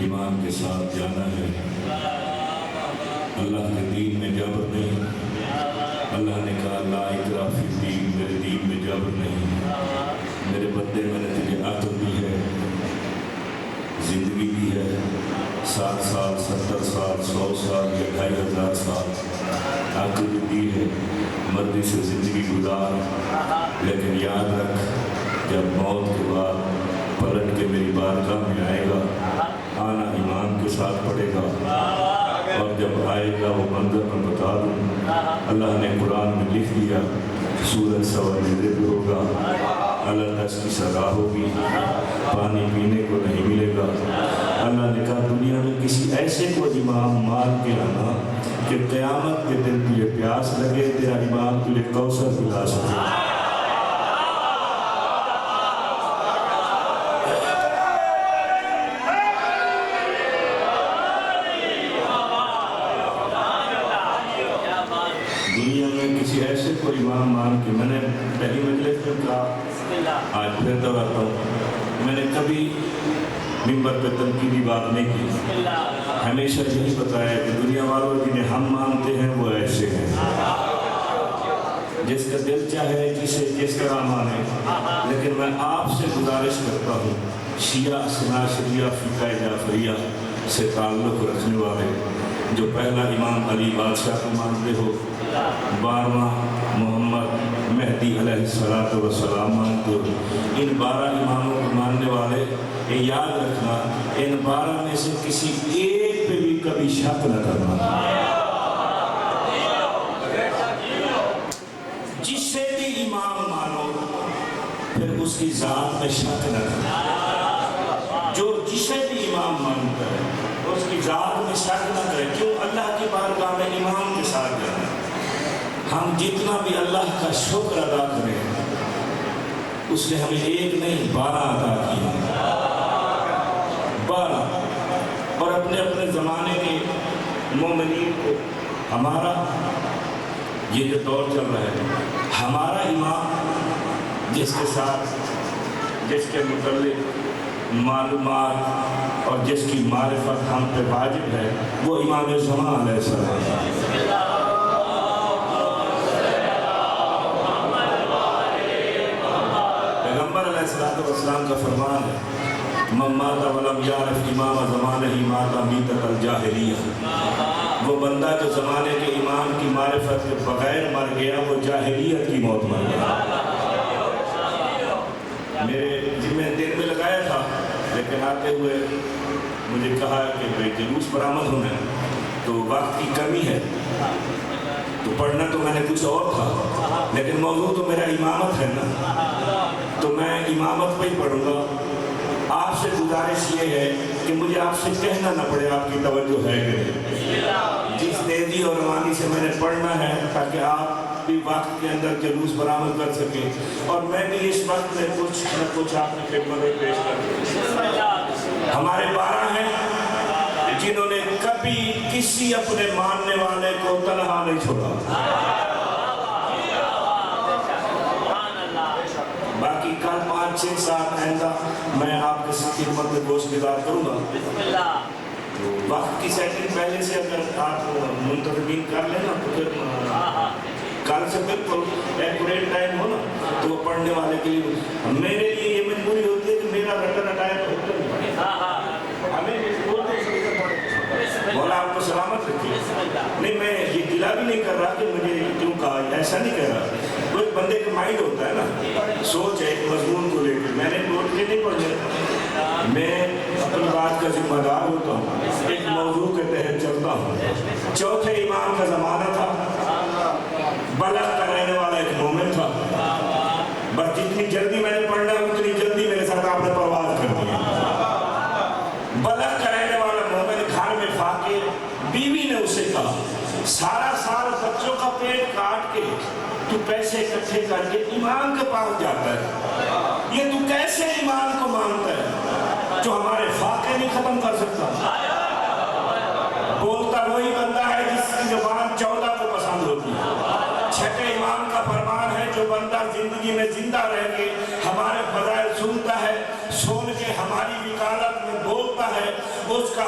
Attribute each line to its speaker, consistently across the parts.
Speaker 1: ایمان کے ساتھ جانا ہے۔ اللہ کے دین میں جبر نہیں۔ اللہ نے کہا لا اکراہ فی الدین، میرے دین میں جبر نہیں۔ میرے بندے میں نے تجھے عقل دی ہے، زندگی دی ہے، 60 سال 70 سال 100 سال یا 2500 سال عقل بھی دی ہے، مرضی سے زندگی گزار، لیکن یاد رکھ جب موت کے بعد پلٹ کے میری بارگاہ میں آئے گا، آنا ایمان کے ساتھ پڑے گا، اور جب آئے گا وہ منظر میں بتا دوں۔ اللہ نے قرآن میں لکھ دیا سورج سوا نظر پہ ہوگا، اللہ دس کی سزا ہوگی، پانی پینے کو نہیں ملے گا۔ اللہ نے کہا دنیا میں کسی ایسے کو امام مار کے لانا کہ قیامت کے دن تجھے پیاس لگے، تیرا امام تجھے کوثر پلا سکے۔ دنیا میں کسی ایسے کو امام مان کے، میں نے پہلی مجلس میں کہا، آج پھر دہراتا ہوں، میں نے کبھی منبر پہ تنقیدی بات نہیں کی، ہمیشہ یہی بتایا کہ دنیا والوں جنہیں ہم مانتے ہیں وہ ایسے ہیں، جس کا دل چاہے جسے جس طرح مانے، لیکن میں آپ سے گزارش کرتا ہوں شیعہ اثنا شریعہ فقہ جعفریہ سے تعلق رکھنے والے جو پہلا امام علی بادشاہ کو مانتے ہو، 12واں محمد مہدی علیہ السلام مانتے ہو، ان 12 اماموں کو ماننے والے یہ یاد رکھنا ان 12 میں سے کسی ایک پہ بھی کبھی شک نہ کرنا۔ جسے بھی امام مانو پھر اس کی ذات میں شک نہ کرنا، جو جسے بھی امام مانتا ہے اس کی ذات میں شک نہ کرے، کیوں؟ اللہ کی بارگاہ میں امام کے ساتھ جانا۔ ہم جتنا بھی اللہ کا شکر ادا کریں اس نے ہمیں ایک نہیں 12 عطا کیا، 12، اور اپنے اپنے زمانے کے مومنین کو ہمارا یہ جو دور چل رہا ہے، ہمارا امام جس کے ساتھ جس کے متعلق معلومات اور جس کی معرفت ہم پہ واجب ہے وہ امام زمان علیہ السلام۔ پیغمبر علیہ السلام کا فرمان ہے من مات ولم یعرف امام زمانہ مات میتۃ الجاہلیہ، وہ بندہ جو زمانے کے امام کی معرفت کے بغیر مر گیا وہ جاہلیت کی موت مر گیا۔ میرے ذمہ دل میں لگایا تھا، لیکن آتے ہوئے مجھے کہا کہ بھئی جلوس برآمد ہونا ہے تو وقت کی کمی ہے، تو پڑھنا تو میں نے کچھ اور تھا، لیکن موضوع تو میرا امامت ہے نا، تو میں امامت پہ ہی پڑھوں گا۔ آپ سے گزارش یہ ہے کہ مجھے آپ سے کہنا نہ پڑے آپ کی توجہ ہے کہ نہیں، جس تیزی اور روانی سے میں نے پڑھنا ہے تاکہ آپ بھی وقت کے اندر جلوس برآمد کر سکے، اور میں بھی اس وقت میں کچھ نہ کچھ آپ کی خدمت میں پیش کر دوں۔ ہمارے 12 ہیں جنہوں نے کبھی کسی اپنے ماننے والے کو تنہا نہیں چھوڑا۔ باقی کل 5-6 سال آئندہ میں آپ کے ساتھ خدمت میں گوشت گزار کروں گا، تو وقت کی سیٹنگ پہلے سے اگر آپ منتظمین کر لینا تو پھر کل سے بالکل ایکوریٹ ٹائم ہو نا، تو وہ پڑھنے والے کے لیے میرے لیے یہ مجبوری ہوتی ہے کہ میرا رٹن اٹائم ہوتا ہمیں مولا آپ کو سلامت رکھیے۔ نہیں میں یہ گلا بھی نہیں کر رہا کہ مجھے کیوں کہا، ایسا نہیں کہہ رہا، کوئی بندے کا مائنڈ ہوتا ہے نا، سوچ ہے ایک مضمون کو لے کے، میں نے نوٹ کے نہیں پڑھنے، میں اپنی بات کا ذمہ دار ہوتا ہوں، ایک موضوع کے تحت چلتا ہوں۔ چوتھے امام کا زمانہ تھا، بلغ کا رہنے والا ایک مومن تھا، بس جتنی جلدی میں نے پڑھنا اتنی جلدی میرے ساتھ آپ نے پرواز کر دیا۔ بلغ کا رہنے والا مومن گھر میں فاقے، بیوی نے اسے کہا سارا سال بچوں کا پیٹ کاٹ کے تو پیسے اکٹھے کر کے امام کے پاس جاتا ہے، یہ تو کیسے امام کو مانتا ہے جو ہمارے فاقے نہیں ختم کر سکتا؟ بولتا وہی بندہ ہے جس کی زبان 14 کو پسند ہوتی ہے۔ چھٹے امام کا فرمان ہے جو بندہ زندگی میں زندہ رہ کے ہمارے فضائل سنتا ہے، سن کے ہماری وکالت میں بولتا ہے، اس کا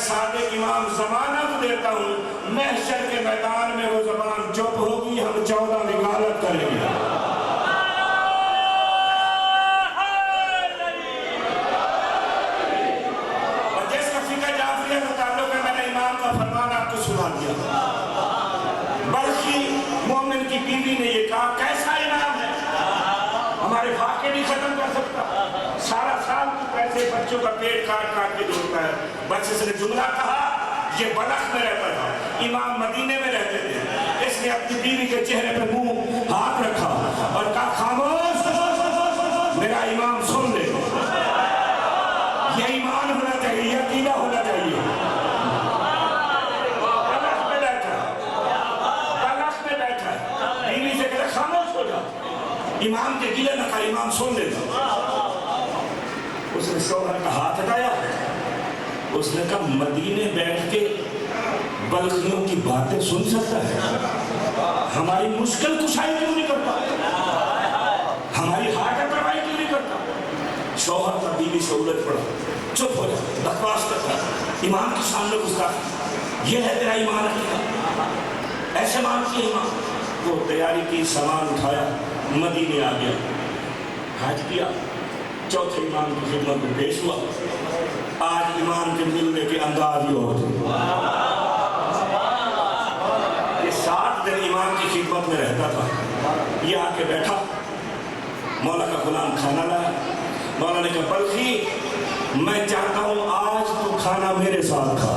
Speaker 1: صادق امام ضمانت دیتا ہوں محشر کے میدان میں وہ زبان چپ ہوگی، ہم 14 وکالت کریں گے۔ اور جس کا فقہ جعفریہ کا تعلق ہے، میں نے امام کا فرمان آپ کو سنا دیا۔ بلکہ مومن کی بیوی نے یہ کہا کیسا امام ہے، ہمارے فاقے نہیں ختم کر سکتا، سارا سال تو پیسے بچوں کا پیٹ کاٹ کاٹ کے جوڑتا ہے۔ بچے سے نے جملہ کہا، یہ بلخ میں رہتا تھا، امام مدینے میں رہتے تھے۔ اس نے اپنی بیوی کے چہرے پہ منہ ہاتھ رکھا اور کہا خاموش، میرا امام سن لے۔ یہ ایمان ہونا چاہیے، یہ عقیدہ ہونا چاہیے۔ بیوی سے کہا خاموش ہو جا، امام کے گلے نہ کہا، امام سن لیتا۔ اس نے شوہر کا ہاتھ ہٹایا، اس نے کہا مدینے بیٹھ کے بلخیوں کی باتیں سن سکتا ہے، ہماری مشکل کشائی کیوں نہیں کرتا، ہماری ہارٹ پروائی کیوں نہیں کرتا۔ شوہر کا بیوی سے الجھ پڑا، چپ ہو جا، بکواس کرتا، امام کی سامنے گستاخی، یہ ہے تیرا ایمان عقیدہ، ایسے مانتی ہے امام۔ وہ تیاری کی، سامان اٹھایا، مدینے آ گیا، حج کیا، چوتھے امام کی خدمت میں پیش ہوا۔ آج امام کے ملنے کے انداز ہی اور تھے۔ یہ 7 دن امام کی خدمت میں رہتا تھا۔ یہ آ کے بیٹھا، مولا کا غلام کھانا لایا۔ مولا نے کہا بلخی میں چاہتا ہوں آج تو کھانا میرے ساتھ کھا۔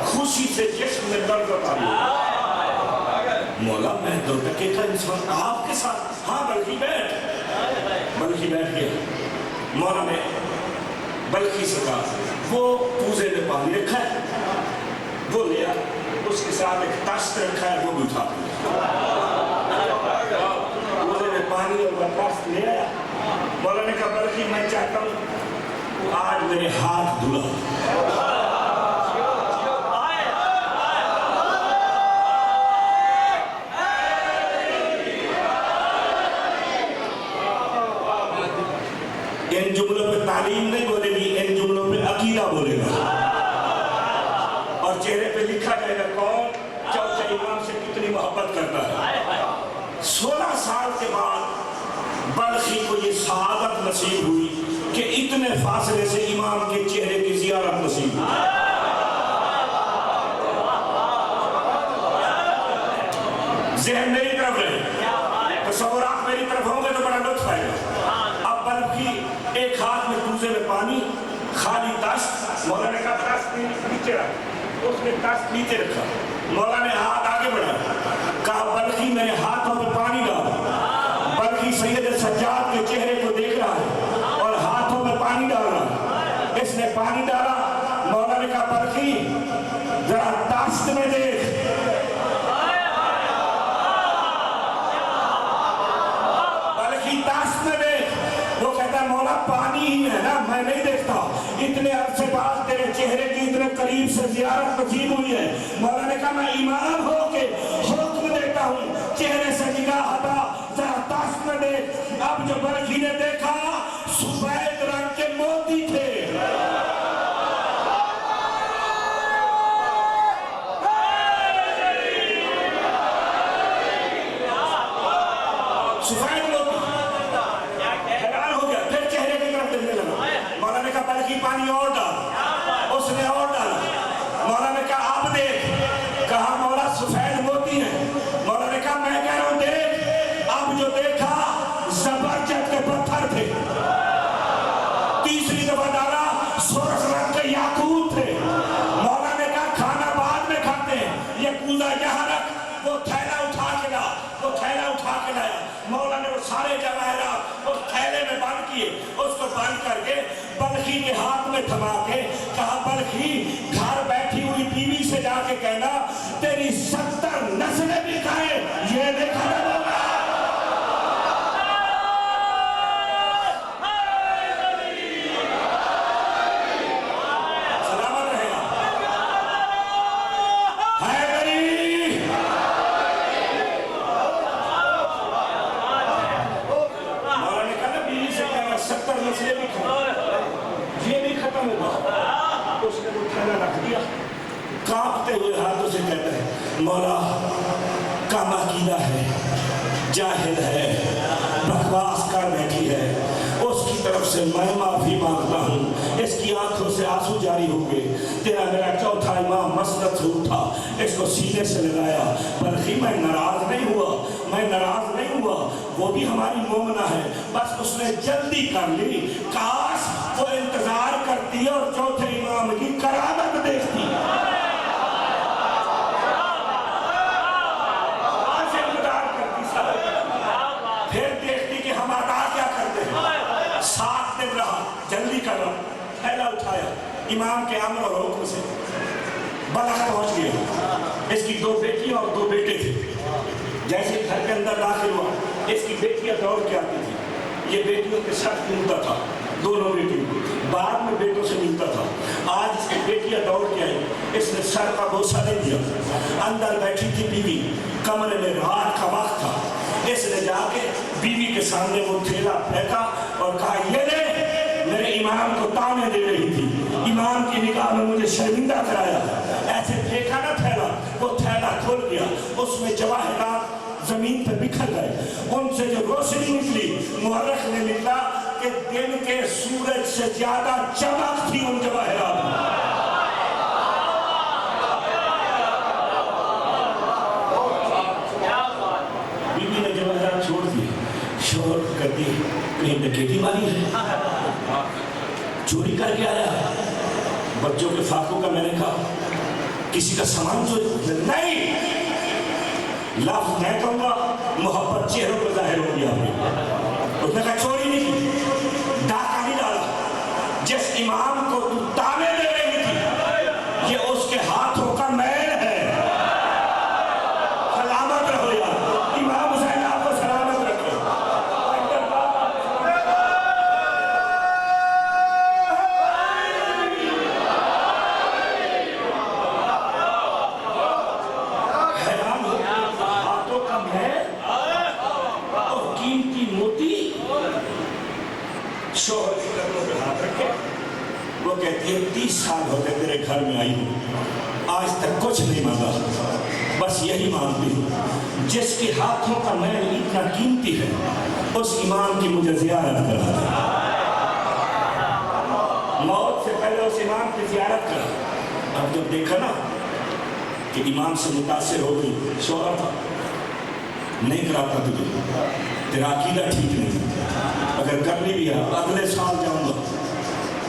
Speaker 1: خوشی سے جسم میں درد آ گیا۔ مولا میں 2 ٹکے کا انسان آپ کے ساتھ، ہاں بلخی بیٹھ۔ بلخی بیٹھ گیا۔ مولا نے بلخی سے کہا وہ پوزے میں پانی رکھا ہے، وہ لیا، اس کے ساتھ ایک تشت رکھا ہے، وہ بھی اٹھا پوزے میں پانی اور وہ تشت لے آیا۔ مولا نے کہا بلخی میں چاہتا ہوں آج میرے ہاتھ دھلا۔ ان جملوں پہ تعلیم نہیں بولے گی، ان جملوں پہ عقیدہ بولے گا، اور چہرے پہ لکھا جائے گا کون چوتھے امام سے کتنی محبت کرتا ہے۔ 16 سال کے بعد بلخی کو یہ سعادت نصیب ہوئی کہ اتنے فاصلے سے امام کے چہرے کی زیارت نصیب ہوئی۔ ذہن میری طرف رہے، تصورات میری طرف ہوں گے تو بڑا لطف آئے گا۔ اب بلخی ایک ہاتھ میں کوزے میں پانی، خالی تشت، مولا نے کہا تشت نیچے رکھ، اس نے تشت نیچے رکھا۔ مولا نے ہاتھ آگے بڑھا، کہا بلخی میرے ہاتھوں میں پانی ڈال۔ بلخی سید سجاد کے چہرے کو دیکھ رہا ہے اور ہاتھوں میں پانی ڈال رہا ہے۔ اس نے پانی ڈالا، مولا نے کہا بلخی ذرا تشت میں دیکھ۔ بلخی تشت میں دیکھ، وہ کہتا ہے مولا پانی ہی ہے نا، میں نہیں دیکھتا۔ اتنے عرصے بعد تیرے چہرے کی اتنے قریب سے زیارت نصیب ہوئی ہے۔ مولا نے کہا میں امام ہو کے حکم دیتا ہوں چہرے سے نگاہ ہٹا، ذرا تشت میں دیکھ۔ اب جو بلخی نے دیکھا سفید رنگ کے موتی تھے۔ سفید موتی، حیران ہو گیا، پھر چہرے کی طرف دیکھنے لگا۔ مولا نے کہا بلخی پانی اور ڈال، اس نے اور ڈالا۔ مولا نے کہا اب دیکھ، کہا مولا سفید موتی ہے۔ مولا نے کہا میں کہہ رہا ہوں دیکھ۔ اب جو دیکھا زبرجد کے پتھر تھے۔ تیسری دفعہ ڈالا، سرخ رنگ کے یاقوت تھے۔ مولا نے کہا کھانا بعد میں کھاتے ہیں، یہ کوزہ یہاں رکھ۔ وہ تھیلا اٹھا کے لا، وہ تھیلا اٹھا کے لایا۔ مولا نے وہ سارے جواہرات اس تھیلے میں بند کیے، اس کو بند کر کے بلخی کے ہاتھ میں تھما کے کہا بلخی گھر بیٹھی ہوئی بیوی سے جا کے کہنا تیری 70 نسلیں بھی کھائیں یہ نہیں ختم ہوگا۔ ختم ہوگا. اس نے وہ تھیلا رکھ دیا, کانپتے ہوئے ہاتھوں سے کہتا ہے مولا کام عقیدہ ہے, جاہل ہے, بکواس کر بیٹھی ہے, اس کی طرف سے میں معافی مانگتا ہوں. اس کی آنکھوں سے آنسو جاری ہو گئے. تیرا میرا چوتھا امام مسند سے اٹھا, اس کو سینے سے لگایا. بلکہ میں ناراض نہیں ہوا, وہ بھی ہماری مومنہ ہے, بس اس نے جلدی کر لی. کاش وہ انتظار کرتی اور چوتھے امام کی کرامت دیکھتی. جلدی کر رہا, تھیلا اٹھایا, امام کے امر اور حکم سے بلخ پہنچ گیا. اس کی 2 بیٹیاں اور 2 بیٹے تھے. جیسے گھر کے اندر داخل ہوا, اس کی بیٹیاں دوڑ کے آتی تھی. یہ بیٹیوں کے ساتھ ملتا تھا, دونوں بیٹیوں کو بعد میں بیٹوں سے ملتا تھا. آج اس کی بیٹیاں دوڑ کے آئی, اس نے سر کا بوسہ نہیں دیا. اندر بیٹھی تھی بیوی, کمرے میں رات کا وقت تھا. اس نے جا کے بیوی کے سامنے وہ تھیلا پھینکا اور کہا یہ لے, میرے امام کو تانے دے رہی تھی, امام کی نگاہ میں مجھے شرمندہ کرایا. ایسے پھینکا نہ تھیلا, وہ تھیلا کھل گیا. اس میں جواہرات زمین پہ بکھر گئے. ان سے جو روشنی نکلی, مورخ نے نکلا کہ دن کے سورج سے زیادہ چمک تھی ان جواہرات میں. بیوی نے جواہرات چھوڑ دی. شوہر کہتی کہیں ڈکیتی ماری ہے, چوری کر کے آیا. بچوں کے فاقوں کا میں نے کہا کسی کا سامان چوری نہیں, لفظ میں کہوں گا, محبت چہروں پر ظاہر ہو گیا. اس نے کہا چوری نہیں کی, ڈاکہ نہیں ڈالا. جس امام کو تو تانے دے رہی تھی, یہ اس کے ہاتھوں کا میل ہے. سلامت رہو یار, امام حسین آپ کو سلامت رکھے. شوہر کی قدموں پہ ہاتھ رکھے. وہ کہتی ہے 30 سال ہو گئے تیرے گھر میں آئی ہوں, آج تک کچھ نہیں مانگا, بس یہی مانگتی ہوں جس کے ہاتھوں کا میل اتنا قیمتی ہے, اس امام کی مجھے زیارت کرا دے. موت سے پہلے اس امام کی زیارت کرا. اب جب دیکھا نا کہ امام سے متاثر ہو گئی, شوہر تھا نہیں کراتا تجھے, تیرا عقیدہ ٹھیک نہیں, اگر کرنی بھی ہے اگلے سال جاؤں گا,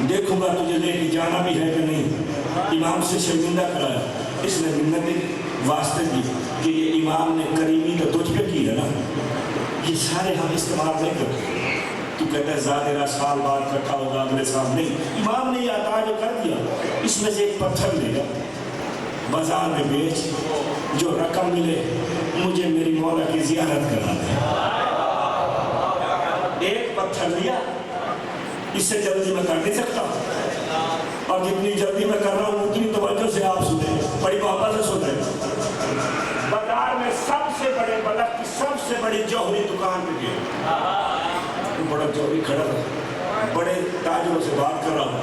Speaker 1: دیکھوں گا تجھے لے کے جانا بھی ہے کہ نہیں. امام سے شرمندہ کرایا. اس نے منتیں واسطے دی کہ یہ امام نے کریمی تو تجھ پہ کی ہے نا, یہ سارے ہم استعمال نہیں کرتے. تو کہتا ہے ظاہرہ سال بعد کٹھا ہوگا, اگلے سال نہیں. امام نے یہ عطا جو کر دیا, اس میں سے ایک پتھر لے گا, بازار میں بیچ, جو رقم ملے مجھے میری مولا کی زیارت کرا دے. ایک پتھر لیا, اس سے جلدی میں کر نہیں سکتا, اور جتنی جلدی میں کر رہا ہوں اتنی توجہ سے آپ سنیں, بڑی محبت سے سنیں. بازار میں سب سے بڑے بلخ کی سب سے بڑی جوہری دکان پہ گیا. بڑا جوہری کھڑا تھا, بڑے تاجروں سے بات کر رہا تھا.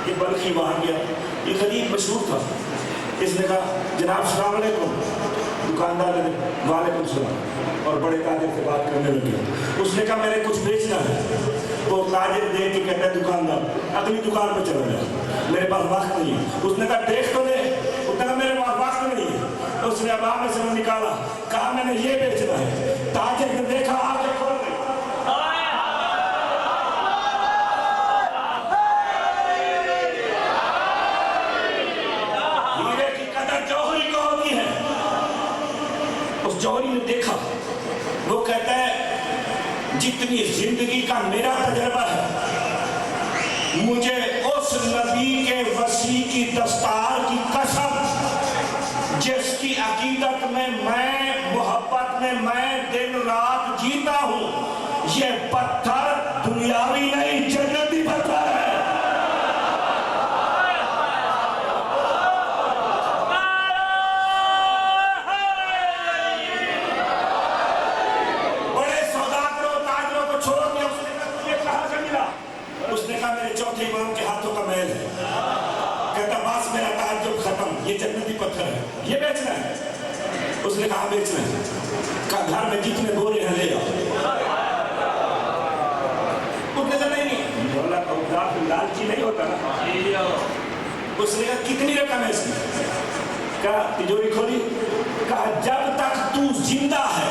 Speaker 1: یہ بلخی وہاں گیا, یہ غریب مشہور تھا. اس نے کہا جناب السلام علیکم. دکاندار نے وعلیکم السلام, اور بڑے تاجر سے بات کرنے لگے. اس نے کہا میں نے کچھ بیچنا ہے. وہ تاجر دیکھ کے کہتا ہے دکاندار اگلی دکان پہ چلا جائے, میرے پاس وقت نہیں ہے. اس نے کہا دیکھ تو لے. اس نے کہا میرے پاس وقت نہیں ہے. اس نے ابا میں سے وہ نکالا, کہا میں نے یہ بیچنا ہے. تاجر نے دیکھا آگے کھول گئی. ہیرے کی قدر جوہری کو ہوتی ہے. اس جوہری نے دیکھا, وہ کہتا ہے جتنی زندگی کا میرا تجربہ ہے, مجھے اس نبی کے وسیع کی دستار کی قسم, جس کی عقیدت میں محبت میں میں دن رات جیتا ہوں, یہ پتھر دنیاوی نہیں جنتی پتھر ہے. اس نے کہا میرے چوتھے امام کے ہاتھوں کا میل ہے. یہ جنتی پتھر ہے، یہ بیچنا ہے؟ اس نے کہا بیچنا ہے، کہا گھر میں جتنے بورے ہیں لے آؤ۔ اس نے کہا نہیں مولا کا لالچی نہیں ہوتا نا۔ اس نے کہا کتنی رقم ہے اس کی؟ کہا تجوری کھولی، کہا جب تک تو زندہ ہے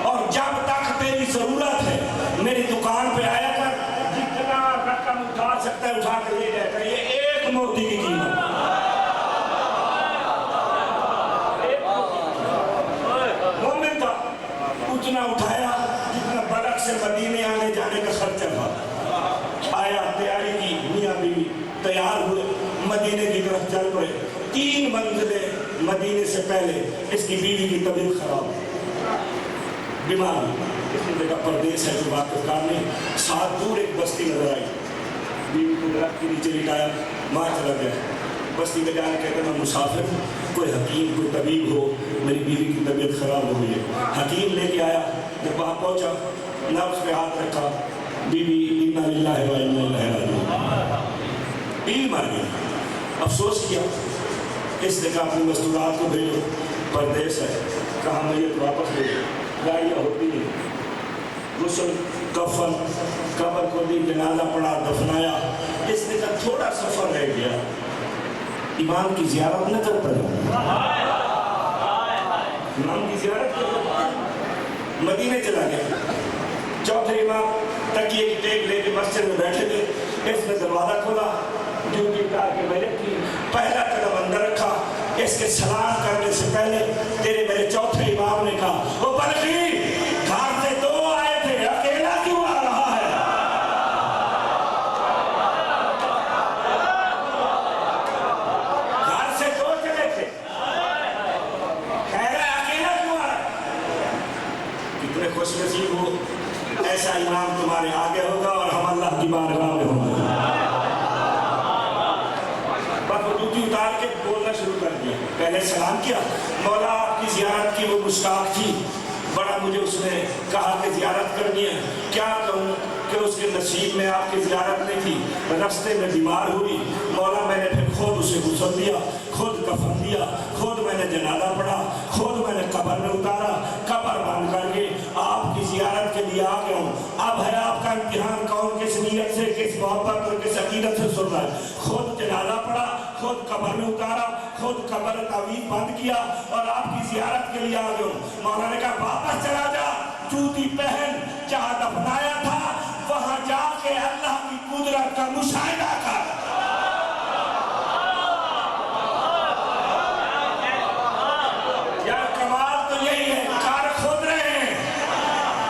Speaker 1: اور جب تک تیری ضرورت ہے میری دکان پہ آیا کر، جتنا رقم اٹھا سکتا ہے اٹھا کر لے جائے گا، یہ ایک موتی کی قیمت۔ مومن تھا، اتنا اٹھایا جتنا بڑک سے مدینے آنے جانے کا خرچہ تھا۔ آیا، تیاری کی، میاں بیوی تیار ہوئے، مدینے کی طرف چل پڑے۔ 3 منزلیں مدینے سے پہلے اس کی بیوی کی طبیعت خراب، بیمار ہوئی۔ اس نے کہا پردیس ہے جو واقف کرنے، ساتھ دور ایک بستی نظر آئی، بیوی کو درخت کے نیچے لٹایا، وہاں چلا گیا۔ بستی میں جانے کہتے ہیں میں مسافر ہوں، کوئی حکیم کوئی طبیب ہو، میری بیوی کی طبیعت خراب ہو گئی ہے۔ حکیم لے کے آیا، جب وہاں پہنچا نبض پہ ہاتھ رکھا، بیوی انا للہ و انا الیہ راجعون، بیوی مر گئی۔ افسوس کیا، اس نے کہا اپنی مستورات کو بھیجو، پردیس ہے، کہا میت واپس بھیجو، گاڑیاں ہوتی ہیں، غسل، کفن، قبر کو دی، جنازہ پڑھا، دفنایا۔ اس نے کہا تھوڑا سفر رہ گیا، امام کی زیارت نہ کر پڑا، امام کی زیارت کر، مدینے چلا گیا۔ چوتھے امام تکیے کی ٹیک لے کے مسجد میں بیٹھے تھے، اس نے دروازہ کھولا، ڈیوٹی اتار کے بیٹھ کی، پہلا قدم اندر رکھا، اس کے سلام کرنے سے پہلے تیرے میرے چوتھے امام نے کہا وہ بلقی گھر سے 2 آئے تھے، اکیلا کیوں آ رہا ہے؟ گھر سے 2 چلے تھے، کہہ رہا ہے اکیلا کیوں آ رہا ہے؟ کتنے خوش نصیب ہو، ایسا امام تمہارے آگے ہوگا اور ہم اللہ کی بارگاہ میں ہوں گے۔ اتار کے بولنا شروع کر دیا، پہلے سلام کیا، مولا آپ کی زیارت کی وہ مشتاق تھی، بڑا مجھے اس نے کہا کہ زیارت کرنی ہے، کیا کہوں کہ اس کے نصیب میں آپ کی زیارت نہیں تھی، رستے میں بیمار ہوئی، مولا میں نے پھر خود اسے غسل دیا، خود کفن دیا، خود میں نے جنازہ پڑھا، خود میں نے قبر میں اتارا، قبر بند کر کے آپ کی زیارت کے لیے آ گیا ہوں۔ اب ہے آپ کا امتحان، کون کس نیت سے، کس محبت اور کس عقیدت سے سن رہا ہے۔ خود جنازہ پڑھا، خود قبر میں اتارا، خود قبر تعویذ بند کیا اور آپ کی زیارت کے لیے آ گیا ہوں۔ مولا نے کہا واپس چلا جا، جوتی پہن، جہاں دفنایا تھا وہاں جا کے اللہ کی قدرت کا مشاہدہ کر۔ یار کمال تو یہی ہے، کار کھود رہے ہیں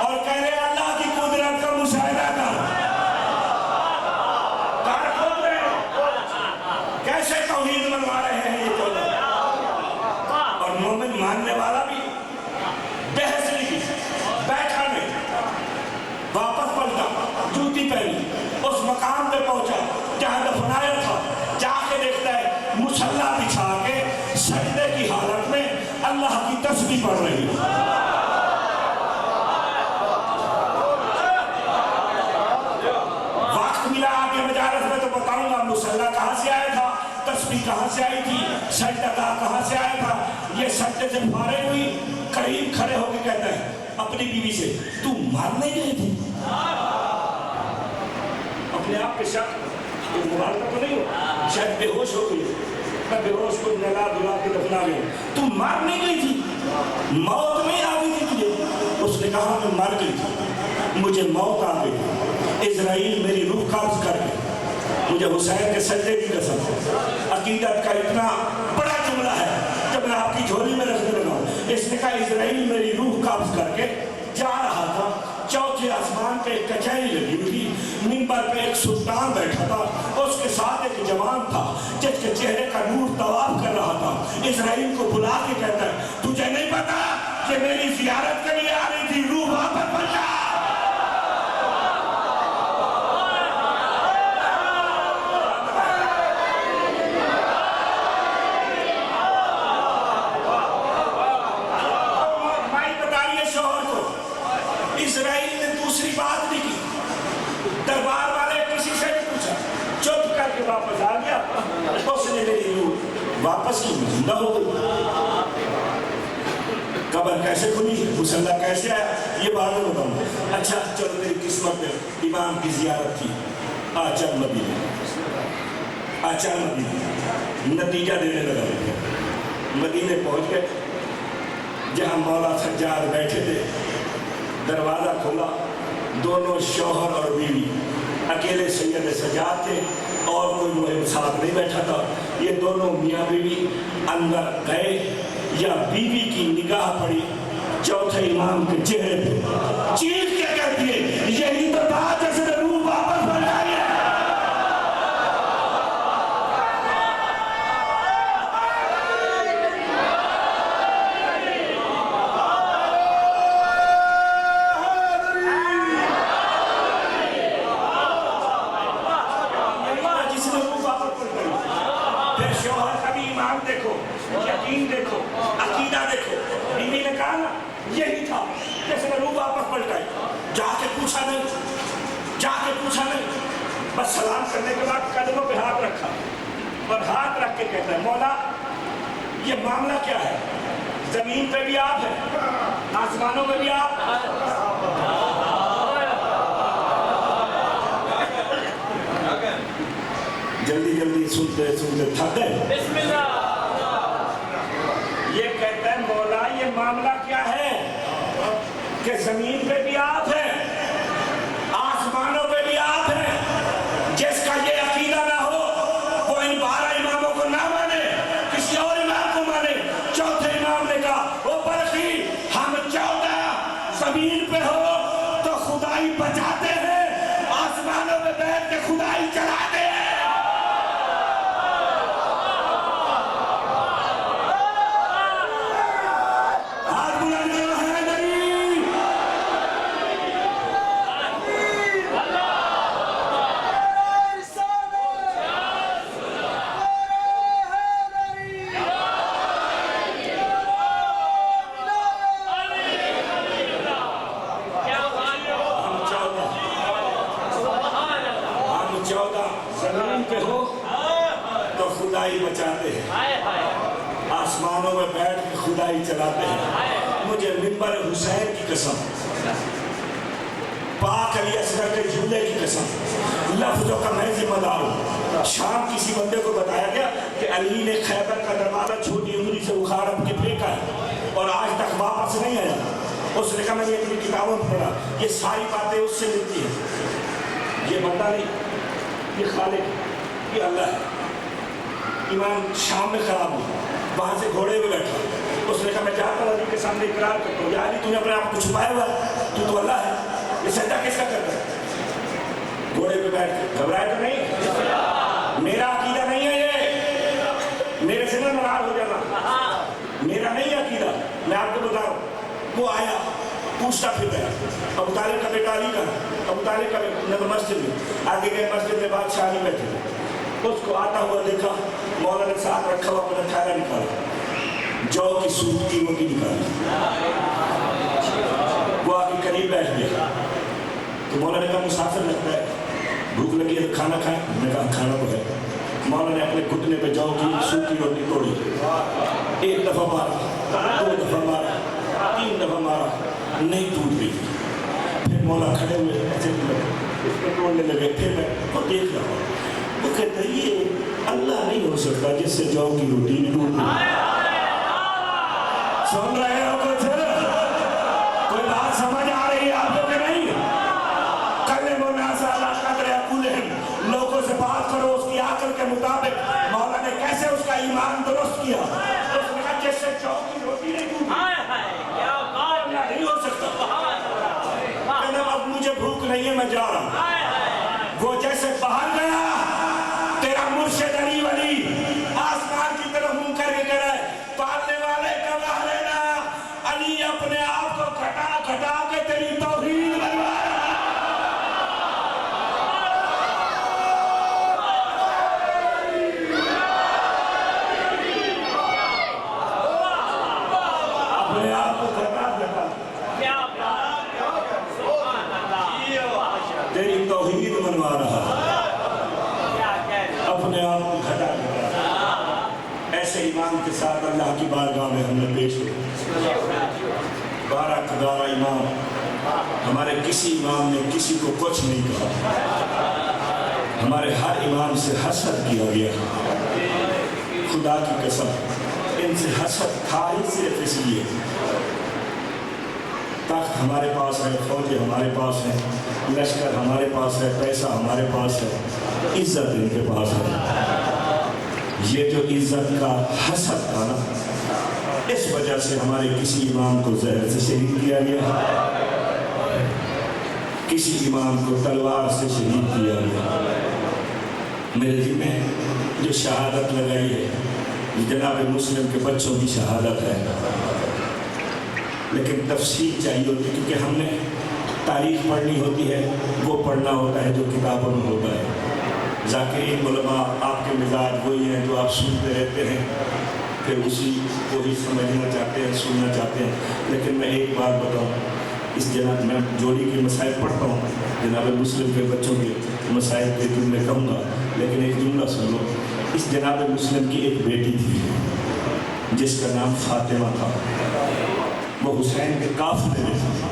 Speaker 1: اور کہہ رہے ہیں اللہ کی قدرت کا مشاہدہ کر، کار کھود رہے ہیں، کیسے توحید منوا رہے ہیں یہ تو۔ اور مومن ماننے والا بھی بحث نہیں کی، بیٹھا نہیں، واپس پلٹا، جوتی پہنی، اس مقام پہ پہنچا جہاں دفنایا تھا، جا کے دیکھتا ہے مصلی بچھا کے سجدے کی حالت میں اللہ کی تسبیح پڑھ رہی ہے۔ وقت ملا آگے مجالس میں تو بتاؤں گا مصلی کہاں سے آیا تھا، تسبیح کہاں سے آئی تھی، سجدہ کہاں سے آیا تھا۔ یہ سجدے سے فارغ ہوئی، قریب کھڑے ہو کے کہتا ہے اپنی بیوی سے تو مر نہیں گئی تھی؟ اپنے آپ کے شک، تو مبارکہ تو نہیں ہو، شاید بے ہوش ہو گئی، میں بے ہوش کو نلا دلا کے دفنا گئی، تو مر نہیں گئی تھی، موت نہیں آ گئی تھی تجھے؟ اس نے کہا میں مر گئی تھی، مجھے موت آ گئی، اسرائیل میری روح قبض کر گئی۔ مجھے حسین کے سجدے کی قسم، عقیدت کا اتنا بڑا جملہ ہے جب میں آپ کی جھولی میں رکھنے لگا ہوں۔ اس نے کہا اسرائیل میری روح قبض کر کے جا رہا تھا، چوتھے آسمان پہ ایک کچہری لگی ہوئی تھی، منبر پہ ایک سلطان بیٹھا تھا، اس کے ساتھ ایک جوان تھا جس کے چہرے کا نور طواف کر رہا تھا۔ اسرائیل کو بلا کے کہتا ہے تجھے نہیں پتا کہ میری زیارت کے لیے آ رہی تھی، روح واپس پلٹا۔ اسرائیل نے دوسری بات نہیں کی، دربار والے کسی سے نہیں پوچھا، چپ کر کے واپس آ گیا۔ اس نے میری روح واپس کی زندہ ہو گئی. قبر کیسے کھلی, مسلح کیسے آیا, یہ بعد میں بتاؤں. اچھا چلو تیری قسمت میں امام کی زیارت تھی, چل مدینے, چل مدینے. نتیجہ دینے لگا. مدینے پہنچ گئے, جہاں مولا سجاد بیٹھے تھے, دروازہ کھولا. دونوں شوہر اور بیوی, اکیلے سید سجاد تھے اور کوئی وہ ساتھ نہیں بیٹھا تھا. یہ دونوں میاں بیوی اندر گئے, یا بیوی کی نگاہ پڑی چوتھے امام کے چہرے پہ, چیخ کے کہتی ہے یہی تو تھا جس نے روح واپس بنائی ہے. یقین دیکھو, عقیدہ دیکھو. بیوی نے کہا نا یہی تھا جس نے روح واپس پلٹائی. جا کے پوچھا نہیں, بس سلام کرنے کے بعد قدموں پہ ہاتھ رکھا اور ہاتھ رکھ کے کہتا ہے مولا یہ معاملہ کیا ہے, زمین پہ بھی آپ ہیں, آسمانوں میں بھی آپ. جلدی سنتے تھک گئے. بسم اللہ. یہ کہتا ہے مولا یہ معاملہ کیا ہے کہ زمین پہ بھی آپ ہیں, آسمانوں پہ بھی آپ ہیں. جس کا یہ عقیدہ نہ ہو وہ ان 12 اماموں کو نہ مانے, کسی اور امام کو مانے. چوتھے امام نے کہا وہ برخی ہم 14 زمین پہ ہو تو خدائی بچاتے ہیں, آسمانوں پہ بیٹھ کے خدائی چلاتے ہیں. بچاتے ہیں, آسمانوں میں بیٹھ کے خدائی چلاتے ہیں. مجھے منبر حسین کی قسم, پاک علی اصغر کے جھولے کی قسم, لفظوں کا میں ذمہ دار ہوں. شام کسی بندے کو بتایا گیا کہ علی نے خیبر کا دروازہ چھوٹی انگلی سے اکھاڑ کے پھینکا ہے اور آج تک واپس نہیں آیا. اس نے کہا میں نے اپنی کتابوں میں پڑھا, یہ ساری باتیں اس سے ملتی ہیں. یہ بندہ نہیں, یہ خالق, یہ اللہ ہے. ایمان شام میں خراب ہوا, وہاں سے گھوڑے پہ بیٹھا. اس نے کہا میں جاتا ہوں علی کے سامنے اقرار کرتا ہوں, یا علی تو نے اپنے آپ کو چھپایا ہوا ہے, تو اللہ ہے, یہ سجدہ کس کا کرتا ہے؟ گھوڑے پہ بیٹھ کے گھبرائے تو نہیں, میرا عقیدہ نہیں ہے یہ, میرے سے نہ ناراض ہو جانا, میرا نہیں عقیدہ. میں آپ کو بتا رہا ہوں. وہ آیا پوچھتا پھر گیا, ابو طالب کا بیٹا علی کا, ابو طالب کا بیٹا مسجد میں آگے گئے, مسجد میں بادشاہ علی بیٹھے تھے. اس کو آتا ہوا دیکھا, مولا نے ساتھ رکھا ہوا اپنا تھیلا نکالا, جو کی سوٹ کی وہ کی نکالی. وہ آگے قریب بیٹھ گیا تو مولا نے کہا مسافر لگتا ہے, بھوک لگی ہے تو کھانا کھائیں. میں نے کہا کھانا تو ہے. مولا نے اپنے گھٹنے پہ جو کی سوٹ کی روٹی توڑی, 1 دفعہ مارا, 2 دفعہ مارا, 3 دفعہ مارا, نہیں ٹوٹ گئی. پھر مولا کھڑے ہوئے ایسے اس کو توڑنے لگے. پھر میں وہ دیکھ رہا ہوں, وہ کہتا ہے یہ اللہ نہیں ہو سکتا جس سے جو کی روٹی نہیں ٹوٹ گئی. سن رہے ہو کچھ؟ کوئی بات سمجھ آ رہی ہے آپ کو کہ نہیں؟ کلم الناس علی قدر عقولہم, لوگوں سے بات کرو اس کی عقل کے مطابق. مولا نے کیسے اس کا ایمان درست کیا؟ اس نے کہا جس سے جو کی روٹی نہیں ٹوٹی اللہ نہیں ہو سکتا. کہنا اب مجھے بھوک نہیں ہے, میں جا رہا ہوں. وہ جیسے باہر گیا, تیرا مرشد علی ولی آسمان کی طرف منہ کر کے کہہ رہا ہے پالنے والے گواہ لینا, علی اپنے آپ کو گھٹا کے تیری توحید بنوا رہا ہے. اپنے آپ کو گھٹا تیری توحید بنوا رہا ہے. اپنے آپ کو گھٹا ایسے امام کے ساتھ اللہ کی بارگاہ میں ہم نے پیش ہو 12 کا 12 امام، ہمارے کسی امام نے کسی کو کچھ نہیں کہا، ہمارے ہر امام سے حسد کیا گیا، خدا کی قسم ان سے حسد تھا ہی صرف اس لیے تخت ہمارے پاس ہے، فوجیں ہمارے پاس ہیں، لشکر ہمارے پاس ہے، پیسہ ہمارے پاس ہے، عزت ان کے پاس ہے۔ یہ جو عزت کا حسد تھا نا، اس وجہ سے ہمارے کسی امام کو زہر سے شہید کیا گیا، کسی امام کو تلوار سے شہید کیا گیا۔ میرے دل میں جو شہادت لگائی ہے جناب مسلم کے بچوں کی شہادت ہے، لیکن تفصیل چاہیے ہوتی ہے کیونکہ ہم نے تاریخ پڑھنی ہوتی ہے، وہ پڑھنا ہوتا ہے جو کتابوں میں ہوتا ہے۔ ذاکرین علماء آپ کے مزاج وہی ہیں جو آپ سنتے رہتے ہیں، پھر اسی کو ہی سمجھنا چاہتے ہیں، سننا چاہتے ہیں۔ لیکن میں ایک بات بتاؤں، اس جناب میں جوڑی کے مسائل پڑھتا ہوں، جناب مسلم کے بچوں کے مسائل کے دن میں کہوں گا، لیکن ایک جملہ سن لو۔ اس جناب مسلم کی ایک بیٹی تھی جس کا نام فاطمہ تھا، وہ حسین کے قافلے میں تھا۔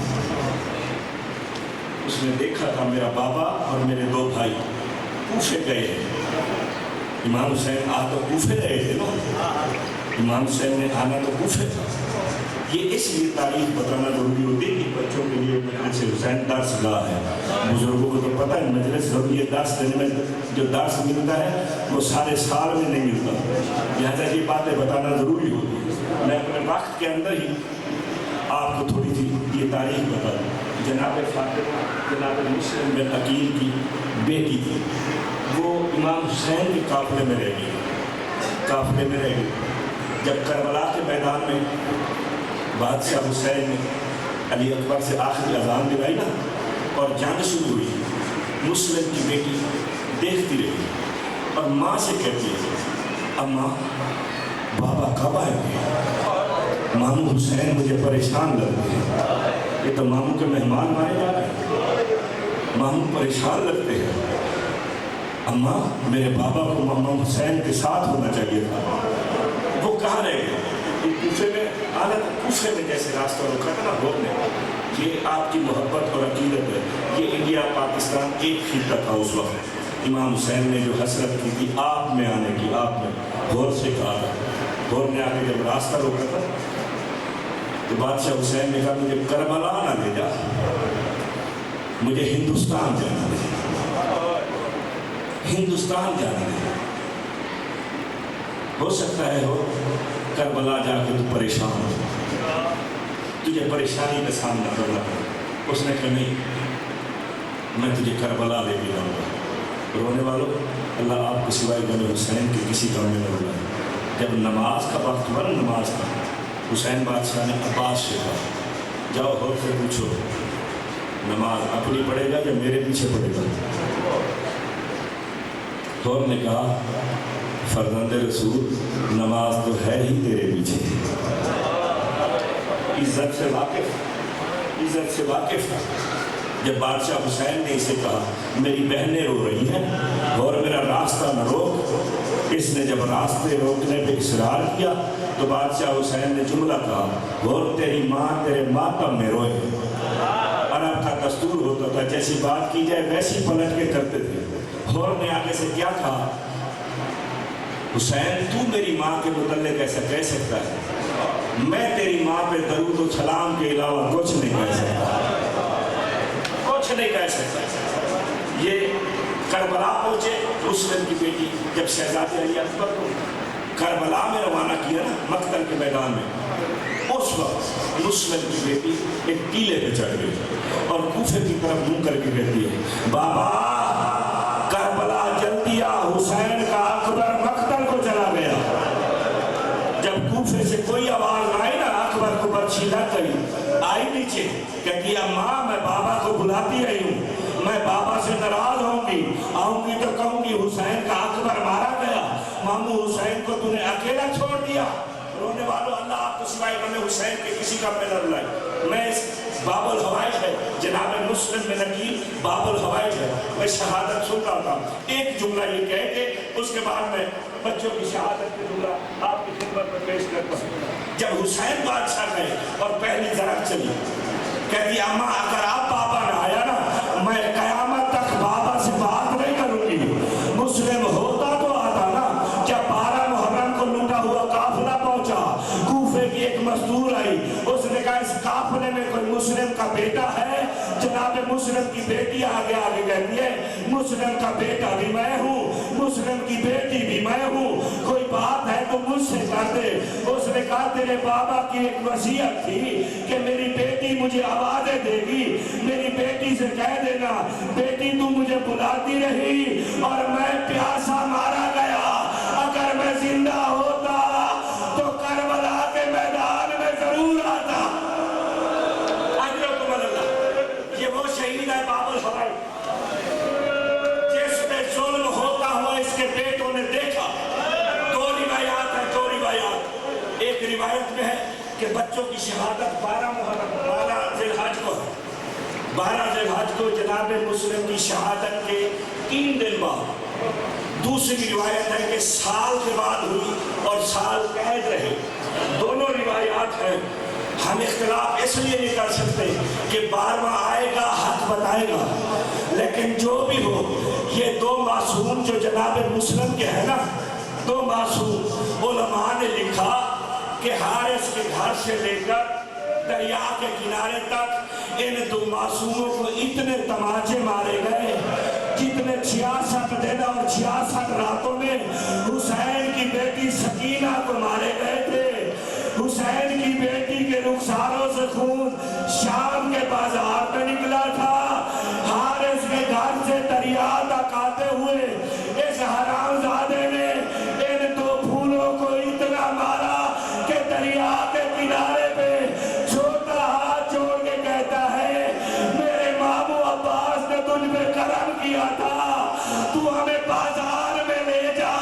Speaker 1: اس نے دیکھا تھا میرا بابا اور میرے 2 بھائی کوفے گئے ہیں، امام حسین آ تو کوفے گئے تھے نا، امام حسین نے آنا تو کوفے تھا۔ یہ اس لیے تاریخ بتانا ضروری ہوتی ہے کہ بچوں کے لیے مجلس حسین درس گاہ ہے، بزرگوں کو تو پتہ ہے مجلس ضروری ہے، درس دینے میں جو درس ملتا ہے وہ سارے سال میں نہیں ملتا، لہٰذا یہ باتیں بتانا ضروری ہوتی ہے۔ میں اپنے وقت کے اندر ہی آپ کو تھوڑی سی یہ تاریخ بتا دوں۔ جناب فاطمہ جناب مسلم بن عقیل کی بیٹی تھی، وہ امام حسین کے قافلے میں رہ گئی، جب کربلا کے میدان میں بادشاہ حسین نے علی اکبر سے آخری اذان دلائی نا اور جنگ شروع ہوئی، مسلم کی بیٹی دیکھتی رہی اور ماں سے کہتی ہے، اماں بابا کب آئے گے؟ ماموں حسین مجھے پریشان لگتے ہیں، یہ تو ماموں کے مہمان مارے جا رہے ہیں، ماموں پریشان لگتے ہیں، اماں میرے بابا کو ماموں حسین کے ساتھ ہونا چاہیے تھا، وہ کہاں رہ گئے؟ کوفے میں آنا تھا، کوفے میں جیسے راستہ روکا تھا نا بولنے، یہ آپ کی محبت اور عقیدت ہے۔ یہ انڈیا پاکستان ایک خطہ تھا اس وقت، امام حسین نے جو حسرت کی تھی آپ میں آنے کی، آپ میں غور سے کہا تھا، غور نے آ کے جب راستہ روکا تھا تو بادشاہ حسین نے کہا مجھے کربلا نہ لے جا، مجھے ہندوستان جانا دے، ہندوستان جانا دے، ہو سکتا ہے ہو کربلا جا کے تو پریشان ہو، تجھے پریشانی کا سامنا کرنا پڑا۔ اس نے کہا نہیں، میں تجھے کربلا لے کے جاؤں گا۔ رونے والوں، اللہ آپ کو سوائے غم حسین کے کسی کام میں نہ رلائے۔ جب نماز کا وقت ہوا نا، نماز کا، حسین بادشاہ نے عباس سے کہا جاؤ ہور سے پوچھو نماز اپنی پڑھے گا یا میرے پیچھے پڑھے گا؟ ہور نے کہا فرزند رسول نماز تو ہے ہی تیرے پیچھے۔ عزت سے واقف تھا۔ جب بادشاہ حسین نے اسے کہا میری بہنیں رو رہی ہیں اور میرا راستہ نہ روک، اس نے جب راستے روکنے پہ اصرار کیا تو بادشاہ حسین نے جملہ کہا اور تیری ماں تیرے ماتم میں روئے۔ عرب کا دستور ہوتا تھا جیسی بات کی جائے ویسی پلٹ کے کرتے تھے۔ اور نے آگے سے کیا کہا، حسین تو میری ماں کے متعلق ایسا کہہ سکتا ہے، میں تیری ماں پہ درود و سلام کے علاوہ کچھ نہیں کہہ سکتا۔ یہ کربلا پہنچے، مسلم کی بیٹی جب شہزادے علی اکبر کو کربلا میں روانہ کیا نا مقتل کے میدان میں، اس وقت مسلم کی بیٹی ایک ٹیلے پہ چڑھ گئی اور کوفے کی طرف منہ کر کے کہتی ہے بابا کربلا جلدی آ، حسین کا اکبر مقتل کو چلا گیا۔ جب کوفے سے کوئی آواز آئی نا اکبر کو برچیدہ کری، آئی نیچے کہتی ہے ماں میں بابا کو بلاتی آئی ہوں، میں بابا سے ناراض آؤں گی تو کہوں گی حسین کا اکبر مارا گیا، ماموں حسین کو تو نے اکیلا چھوڑ دیا۔ رونے والوں، اللہ آپ کو سوائے غم حسین کے کسی کا پہ نہ رلائے۔ میں اس باب الحوائج ہے، جناب مسلم بن عقیل باب الحوائج ہے، میں شہادت سن رہا تھا، ایک جملہ یہ کہہ کے اس کے بعد میں بچوں کی شہادت کے جملہ آپ کی خدمت میں پیش کرتا ہوں۔ جب حسین بادشاہ گئے اور پہلی ضرب چلی، کہتی اماں اگر آپ بابا نہ آیا نا میں قیامت تک بابا سے بات نہیں کروں گی۔ مسلم ہوتا تو آتا نا۔ جب 12 محرم کو لوٹا ہوا قافلہ پہنچا، کوفے کی ایک مزدور آئی، اس نے کہا اس قافلے میں کوئی مسلم کا بیٹا ہے؟ جناب مسلم کی بیٹی آگے آگے کہتی ہے مسلم کا بیٹا بھی میں ہوں، مسلم کی بیٹی بھی میں ہوں، کوئی بات ہے تو مجھ سے کر دے۔ اس نے کہا تیرے بابا کی ایک وصیت تھی کہ میری بیٹی مجھے آوازیں دے گی، میری بیٹی سے کہہ دینا بیٹی تو مجھے بلاتی رہی اور میں پیاسا مارا گیا، اگر میں زندہ ہوتا تو کربلا کے میدان میں ضرور آتا۔ اجرکم اللہ، یہ وہ شہید ہے باب الحوائج جس پہ ظلم ہوتا ہوا اس کے بیٹوں نے دیکھا۔ دو روایات ہیں، دو روایات۔ ایک روایت میں ہے کہ بچوں کی شہادت 12 ذی الحج کو ہے۔ 12 ذی الحج کو جناب مسلم کی شہادت کے 3 دن بعد۔ دوسری روایت ہے کہ سال کے بعد ہوئی اور سال قید رہے۔ دونوں روایات ہیں۔ ہم اختلاف اس لیے نہیں کر سکتے کہ 12واں آئے گا حق بتائے گا، لیکن جو بھی ہو یہ 2 معصوم جو جناب مسلم کے ہیں نا، 2 معصوم، علماء نے لکھا کہ حارث کے گھر سے لے کر دریا کے کنارے تک ان 2 معصوموں کو اتنے تماچے مارے گئے جتنے 66 دن اور 66 راتوں میں حسین کی بیٹی سکینہ کو مارے گئے تھے۔ حسین کی بیٹی کے رخساروں سے خون شام کے بازار میں نکلا تھا۔ حارث کے گھر سے دریا تک آتے ہوئے اس حرام زادے نے ان 2 پھولوں کو اتنا مارا کہ دریا کے کنارے پہ چھوٹا ہاتھ جوڑ کے کہتا ہے میرے ماموں عباس نے تجھ پہ کرم کیا تھا، تو ہمیں بازار میں لے جا،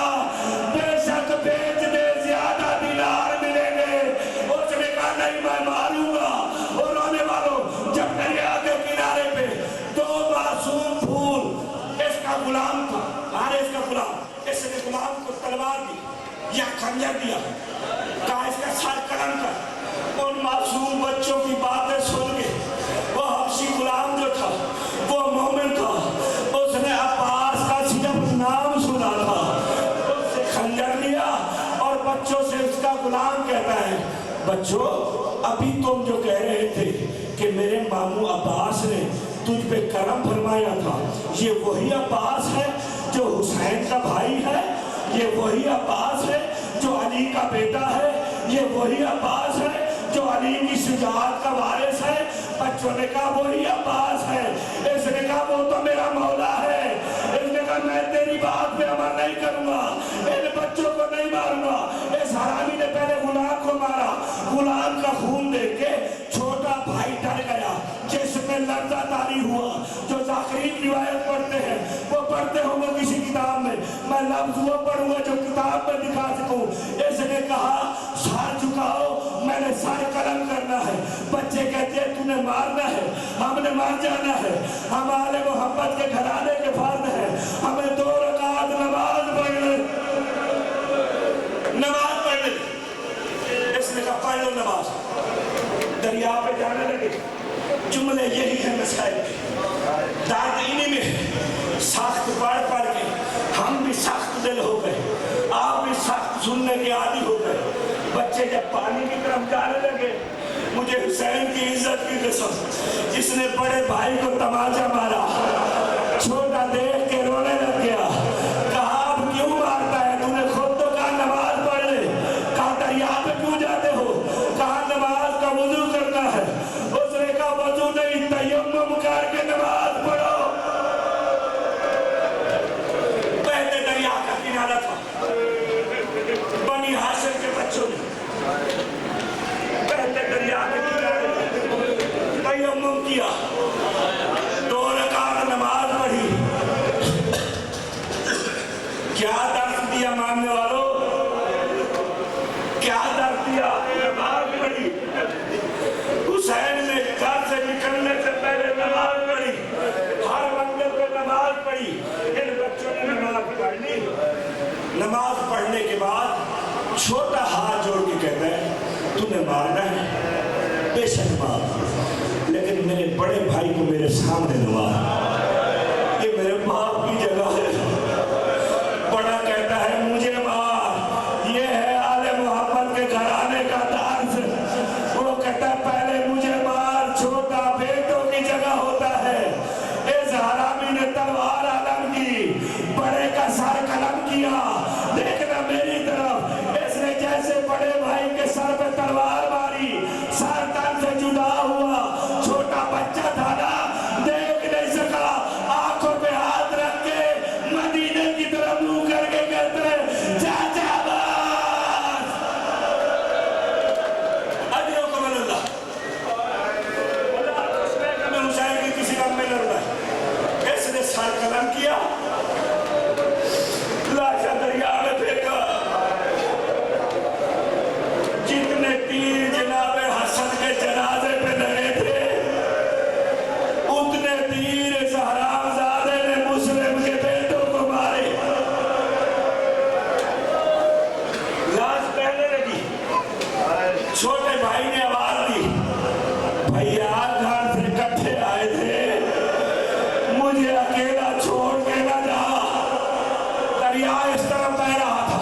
Speaker 1: بے شک بیچ دے زیادہ دینار ملیں گے۔ اس نے کہا نہیں میں ماروں گا۔ اور آنے والوں جب دریا کے کنارے پہ 2 معصوم پھول، اس کا غلام تھا، حارث کا غلام، اس نے غلام کو تلوار دی یا خنجر دیا، کہا اس کا سر قلم کر۔ ان معصوم بچوں کی باتیں سن کے وہ حبشی غلام جو تھا وہ مومن تھا، اس نے عباس کا صرف نام سنا تھا، اس سے خنجر لیا اور بچوں سے اس کا غلام کہتا ہے بچوں ابھی تم جو کہہ رہے تھے کہ میرے ماموں عباس نے تجھ پہ کرم فرمایا تھا، یہ وہی عباس ہے جو حسین کا بھائی ہے، یہ وہی عباس ہے جو علی کا بیٹا ہے، یہ وہی عباس ہے جو علی کی شجاعت کا وارث ہے۔ بچوں نے کہا وہی عباس ہے۔ اس نے کہا وہ تو میرا مولا ہے۔ اس نے کہا میں تیری بات پہ عمل نہیں کروں گا، ان بچوں کو نہیں ماروں گا۔ اس حرامی نے پہلے غلام کو مارا، غلام کا خون دیکھ کے چھوٹا بھائی ڈر گیا، جس میں لرزہ طاری ہوا۔ جو ذاکرین روایت پڑھتے ہیں وہ پڑھتے ہوں گے کسی کتاب میں، میں لفظ وہ پڑھوں گا جو کتاب میں دکھا سکوں۔ اس نے کہا سر جھکاؤ، میں نے سر قلم کرنا ہے۔ بچے کہتے ہیں تو نے مارنا ہے، ہم نے مار جانا ہے، ہم آل محمد کے گھرانے کے فرد ہیں، ہمیں 2 رکعت نماز پڑھنے، نماز پڑھنے۔ اس نے کہا پڑھ لو نماز۔ دریا پہ جانے لگے۔ جملے یہی ہیں مسائل کے، داد انہی میں سخت پڑھ پڑھ کے ہم بھی سخت دل ہو گئے، آپ بھی سخت سننے کے عادی ہو گئے۔ بچے جب پانی کی طرف جانے لگے، مجھے حسین کی عزت کی قسم، جس نے بڑے بھائی کو تماچا مارا، چھوٹا دیکھ کے رونے لگ گیا۔ کہا اب کیوں مارتا ہے، تو نے خود تو کہا نماز پڑھ لے، کہا دریا پہ کیوں جاتے ہو، کہا نماز کا وضو کرنا ہے۔ اس نے کہا وضو نہیں، تیمم کر کے نماز پڑھو۔ پہلے دریا کا کنارہ تھا، بنی ہاشم کے بچوں نے پہلے دریا کے کنارے تیمم کیا، 2 رکعت نماز پڑھی۔ کیا درس دیا ماننے والوں، کیا درس دیا، نماز پڑھی۔ حسین نے گھر سے نکلنے سے پہلے نماز پڑھی، ہر منزل پہ نماز پڑھی۔ ان بچوں نے نماز پڑھ لی۔ نماز پڑھنے کے بعد چھوٹا ہاتھ جوڑ کے کہتا ہے تمہیں مارنا ہے بے شک مار، لیکن میرے بڑے بھائی کو میرے سامنے نہ مار، یہ میرے باپ کی جگہ ہے۔ بڑا کہتا ہے مجھے مار، یہ ہے آل محمد کے گھرانے کا طرز۔ وہ کہتا ہے پہلے مجھے مار، چھوٹا بیٹوں کی جگہ ہوتا ہے۔ اس حرامی نے تلوار علم کی، بڑے کا سر قلم کیا، دیکھنا میری طرف، اس نے جیسے بڑے بھائی کے سر پہ تلوار ماری، سر تن سے جدا ہوا، چھوٹا بچہ تھا نا، دیکھ نہیں سکا، آنکھوں پہ ہاتھ رکھ کے مدینے کی طرف منہ کر کے کہتے ہیں چاچا باز اجرو کمل اللہ اللہ اس میں کہ میں حسین کی کسی رنگ میں لڑ رہا ہے۔ اس نے سر قلم کیا، لاشا دریا میں پھینکا، جتنے تیر جناب حسن کے جنازے پہ لگے تھے اتنے تیر اس حرامزادے نے مسلم کے بیٹوں کو مارے۔ لاش پہلے لگی، چھوٹے بھائی نے آواز دی بھیا گھر سے کٹھے آئے تھے، مجھے اکیلا چھوڑ کے نہ جا۔ دریا اس طرف بہ رہا تھا،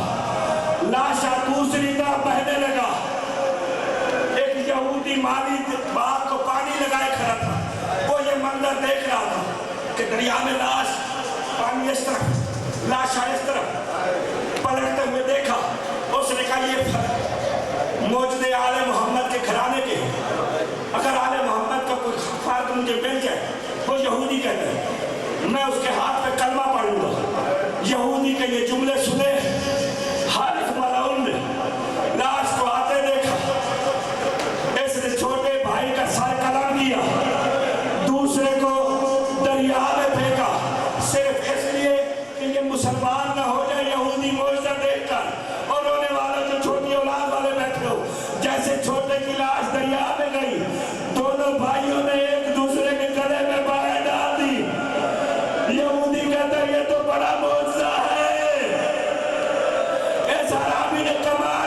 Speaker 1: لاشا دوسری طرف بہنے لگا۔ ایک یہودی مالی باغ کو پانی لگائے کھڑا تھا، وہ یہ منظر دیکھ رہا تھا کہ دریا میں لاش، پانی اس طرف، لاشا اس طرف، پلٹتے ہوئے دیکھا۔ اس نے کہا یہ موجود آل محمد کے گھرانے کے، اگر آل محمد کا کوئی فرد مجھے مل جائے، وہ یہودی کہتا ہے، میں اس کے ہاتھ پہ کلمہ پڑھوں گا۔ یہودی کے یہ جملے سنے، حارث ملعون نے لاش کو آتے دیکھا، اس نے چھوٹے بھائی کا سر قلم کیا، دوسرے کو دریا میں پھینکا، صرف اس لیے کہ یہ مسلمان نہ ہو جائے یہودی معجزہ دیکھ کر۔ اور رونے والے جو چھوٹی اولاد والے بیٹھے ہو، جیسے چھوٹے کی لاش دریا میں گئی، دونوں بھائیوں نے ایک دوسرے کے گلے میں بائیں ڈال دی۔ یہودی کہتا ہے یہ تو بڑا معجزہ ہے، اس حرامی نے کمال